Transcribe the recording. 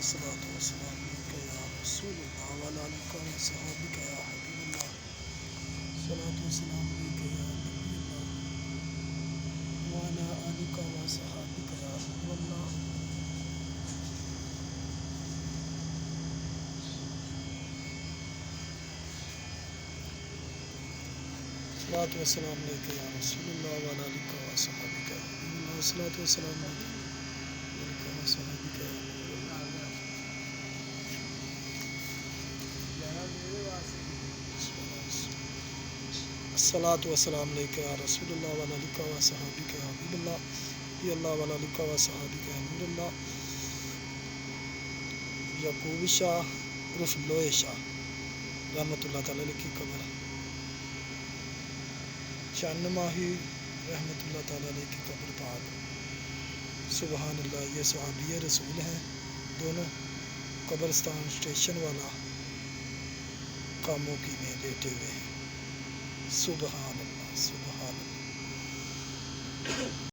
الصلاۃ والسلام علیک یا رسول اللہ وعلی آلک و صحابک یا حبیب اللہ الصلاۃ والسلام علیک یا نبی اللہ وعلی آلک و صحابک یا رسول اللہ الصلاۃ والسلام علیک یا رسول اللہ وعلی آلک و صحابک یا حبیب اللہ الصلاۃ والسلام علیک و صحابک یا الصلاۃ والسلام علیک یا رسول اللہ وعلی آلک و صحابک یا حبیب اللہ یا اللہ وعلی آلک و صحابک یا نور اللہ یعقوب شاہ عرف لوہے شاہ رحمۃ اللہ تعالیٰ علیہ کی قبر 96 ماہی رحمۃ اللہ تعالیٰ علیہ کی قبر پاک سبحان اللہ. یہ صحابی رسول ہیں دونوں. قبرستان اسٹیشن والا کاموں کی میں لیٹے ہوئے ہیں. سبحان اللہ سبحان اللہ.